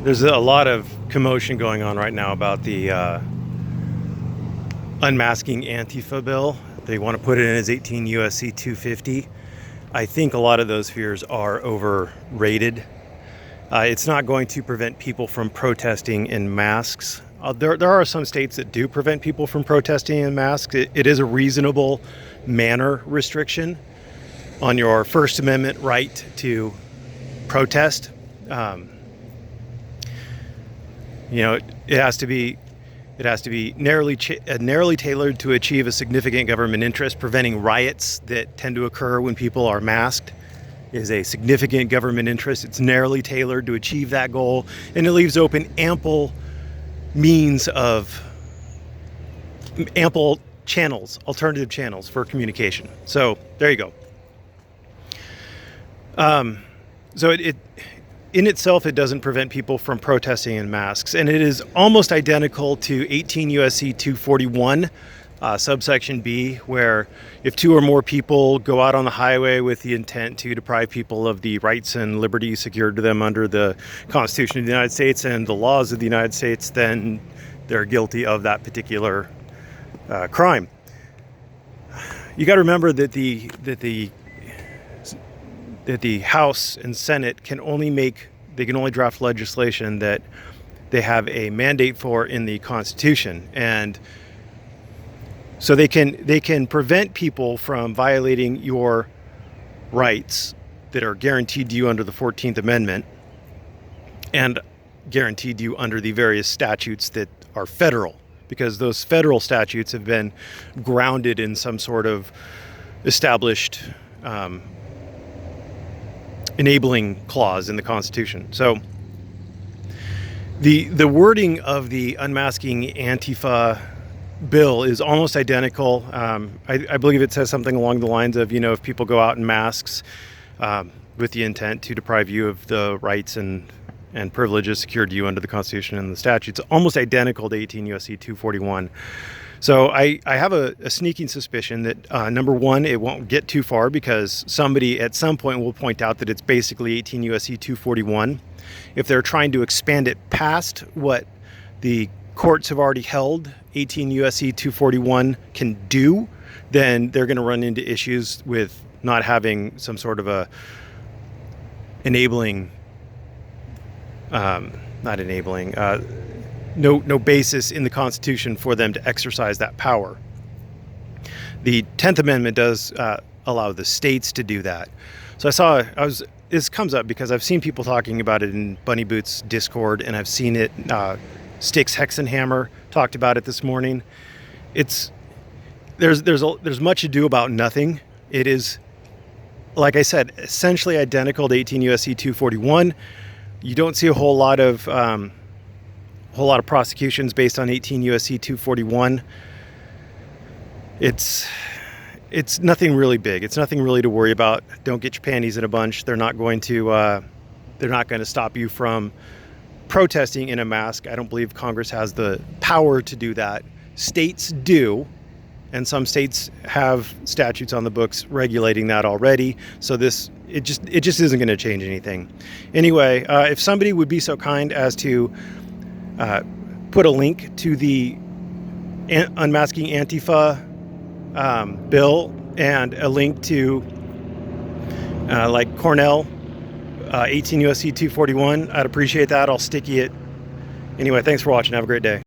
There's a lot of commotion going on right now about the unmasking Antifa bill. They want to put it in as 18 USC 250. I think a lot of those fears are overrated. It's not going to prevent people from protesting in masks. There are some states that do prevent people from protesting in masks. It is a reasonable manner restriction on your First Amendment right to protest. It has to be narrowly tailored to achieve a significant government interest. Preventing riots that tend to occur when people are masked is a significant government interest. It's narrowly tailored to achieve that goal, and it leaves open ample channels, alternative channels for communication. So there you go. So it in itself, it doesn't prevent people from protesting in masks, and it is almost identical to 18 USC 241, subsection B, where if two or more people go out on the highway with the intent to deprive people of the rights and liberties secured to them under the Constitution of the United States and the laws of the United States, then they're guilty of that particular crime. You got to remember that the House and Senate can only draft legislation that they have a mandate for in the Constitution. And so they can prevent people from violating your rights that are guaranteed to you under the 14th Amendment and guaranteed to you under the various statutes that are federal, because those federal statutes have been grounded in some sort of established enabling clause in the Constitution. So the wording of the unmasking Antifa bill is almost identical. I believe it says something along the lines of, if people go out in masks with the intent to deprive you of the rights and privileges secured to you under the Constitution and the statutes, almost identical to 18 USC 241. So I have a sneaking suspicion that, number one, it won't get too far because somebody at some point will point out that it's basically 18 USC 241. If they're trying to expand it past what the courts have already held 18 USC 241 can do, then they're going to run into issues with not having some sort of a no basis in the Constitution for them to exercise that power. The 10th Amendment does allow the states to do that. So this comes up because I've seen people talking about it in Bunny Boots Discord, and I've seen it, Styx Hexenhammer talked about it this morning. There's much ado about nothing. It is, like I said, essentially identical to 18 USC 241. You don't see a whole lot of prosecutions based on 18 USC 241. It's nothing really big. It's nothing really to worry about. Don't get your panties in a bunch. They're not going to stop you from protesting in a mask. I don't believe Congress has the power to do that. States do, and some states have statutes on the books regulating that already. So it just isn't going to change anything. Anyway, if somebody would be so kind as to put a link to the Unmasking Antifa bill and a link to like Cornell 18 USC 241, I'd appreciate that. I'll sticky it. Anyway, thanks for watching. Have a great day.